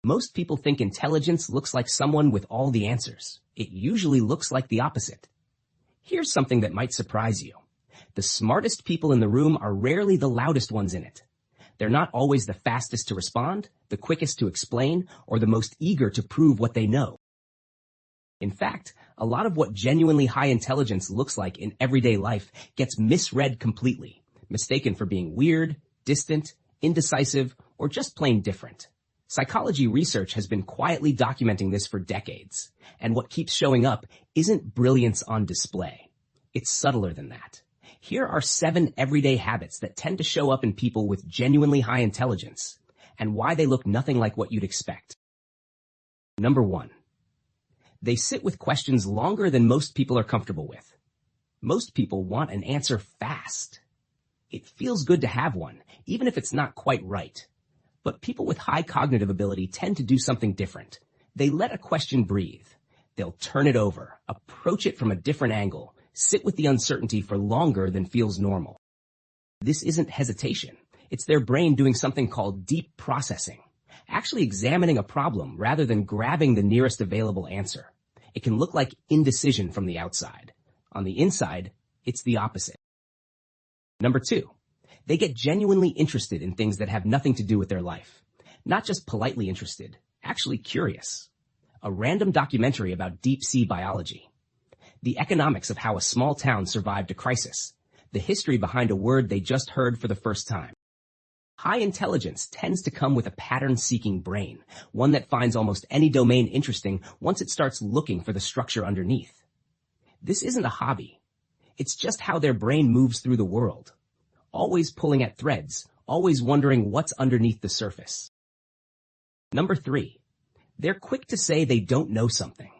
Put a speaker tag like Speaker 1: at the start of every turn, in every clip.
Speaker 1: Most people think intelligence looks like someone with all the answers. It usually looks like the opposite. Here's something that might surprise you. The smartest people in the room are rarely the loudest ones in it. They're not always the fastest to respond, the quickest to explain, or the most eager to prove what they know. In fact, a lot of what genuinely high intelligence looks like in everyday life gets misread completely, mistaken for being weird, distant, indecisive, or just plain different. Psychology research has been quietly documenting this for decades, and what keeps showing up isn't brilliance on display. It's subtler than that. Here are 7 everyday habits that tend to show up in people with genuinely high intelligence, and why they look nothing like what you'd expect. Number 1. They sit with questions longer than most people are comfortable with. Most people want an answer fast. It feels good to have one, even if it's not quite right. But people with high cognitive ability tend to do something different. They let a question breathe. They'll turn it over, approach it from a different angle, sit with the uncertainty for longer than feels normal. This isn't hesitation. It's their brain doing something called deep processing, actually examining a problem rather than grabbing the nearest available answer. It can look like indecision from the outside. On the inside, it's the opposite. Number 2. They get genuinely interested in things that have nothing to do with their life. Not just politely interested, actually curious. A random documentary about deep-sea biology. The economics of how a small town survived a crisis. The history behind a word they just heard for the first time. High intelligence tends to come with a pattern-seeking brain, one that finds almost any domain interesting once it starts looking for the structure underneath. This isn't a hobby. It's just how their brain moves through the world. Always pulling at threads, always wondering what's underneath the surface. Number 3. They're quick to say they don't know something.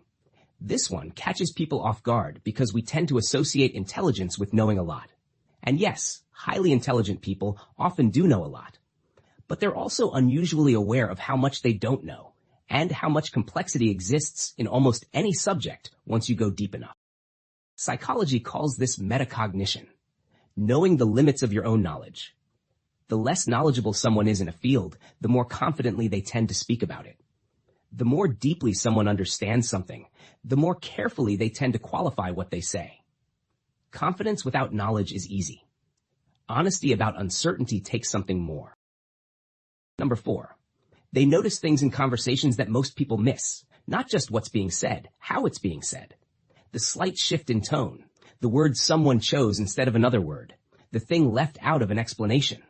Speaker 1: This one catches people off guard because we tend to associate intelligence with knowing a lot. And yes, highly intelligent people often do know a lot. But they're also unusually aware of how much they don't know, and how much complexity exists in almost any subject once you go deep enough. Psychology calls this metacognition. Knowing the limits of your own knowledge. The less knowledgeable someone is in a field, the more confidently they tend to speak about it. The more deeply someone understands something, the more carefully they tend to qualify what they say. Confidence without knowledge is easy. Honesty about uncertainty takes something more. Number 4. They notice things in conversations that most people miss. Not just what's being said, how it's being said. The slight shift in tone. The word someone chose instead of another word. The thing left out of an explanation.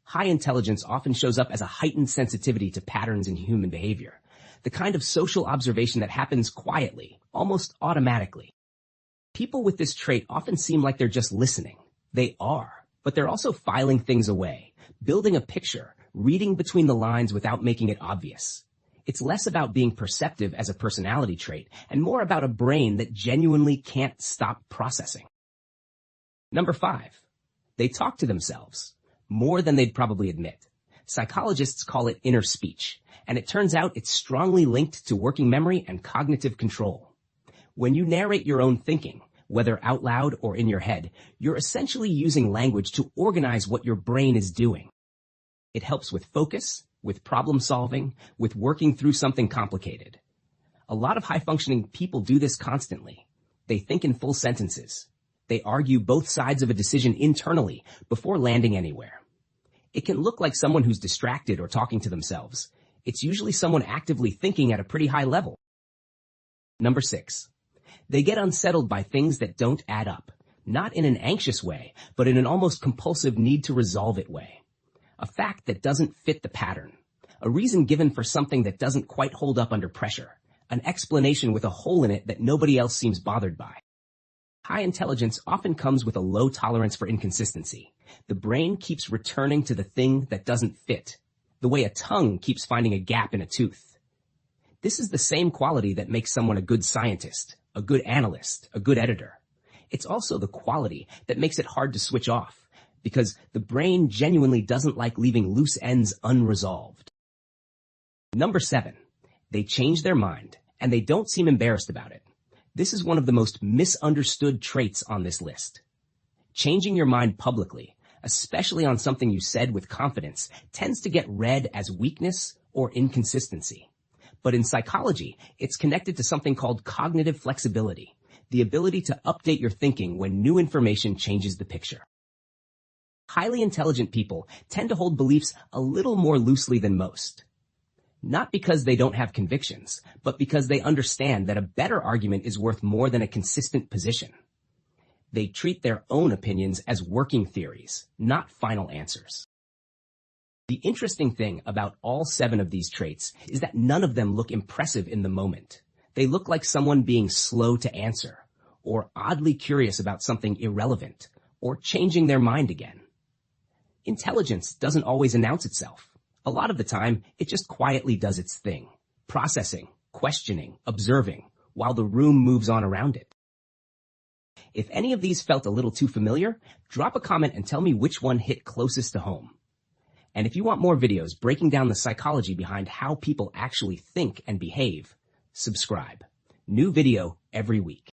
Speaker 1: High intelligence often shows up as a heightened sensitivity to patterns in human behavior. The kind of social observation that happens quietly, almost automatically. People with this trait often seem like they're just listening. They are, but they're also filing things away, building a picture, reading between the lines without making it obvious. It's less about being perceptive as a personality trait and more about a brain that genuinely can't stop processing. Number 5. They talk to themselves, more than they'd probably admit. Psychologists call it inner speech, and it turns out it's strongly linked to working memory and cognitive control. When you narrate your own thinking, whether out loud or in your head, you're essentially using language to organize what your brain is doing. It helps with focus, with problem solving, with working through something complicated. A lot of high-functioning people do this constantly. They think in full sentences. They argue both sides of a decision internally before landing anywhere. It can look like someone who's distracted or talking to themselves. It's usually someone actively thinking at a pretty high level. Number 6. They get unsettled by things that don't add up, not in an anxious way, but in an almost compulsive need to resolve it way. A fact that doesn't fit the pattern. A reason given for something that doesn't quite hold up under pressure. An explanation with a hole in it that nobody else seems bothered by. High intelligence often comes with a low tolerance for inconsistency. The brain keeps returning to the thing that doesn't fit, the way a tongue keeps finding a gap in a tooth. This is the same quality that makes someone a good scientist, a good analyst, a good editor. It's also the quality that makes it hard to switch off, because the brain genuinely doesn't like leaving loose ends unresolved. Number 7. They change their mind, and they don't seem embarrassed about it. This is one of the most misunderstood traits on this list. Changing your mind publicly, especially on something you said with confidence, tends to get read as weakness or inconsistency. But in psychology, it's connected to something called cognitive flexibility, the ability to update your thinking when new information changes the picture. Highly intelligent people tend to hold beliefs a little more loosely than most. Not because they don't have convictions, but because they understand that a better argument is worth more than a consistent position. They treat their own opinions as working theories, not final answers. The interesting thing about all 7 of these traits is that none of them look impressive in the moment. They look like someone being slow to answer, or oddly curious about something irrelevant, or changing their mind again. Intelligence doesn't always announce itself. A lot of the time, it just quietly does its thing, processing, questioning, observing, while the room moves on around it. If any of these felt a little too familiar, drop a comment and tell me which one hit closest to home. And if you want more videos breaking down the psychology behind how people actually think and behave, subscribe. New video every week.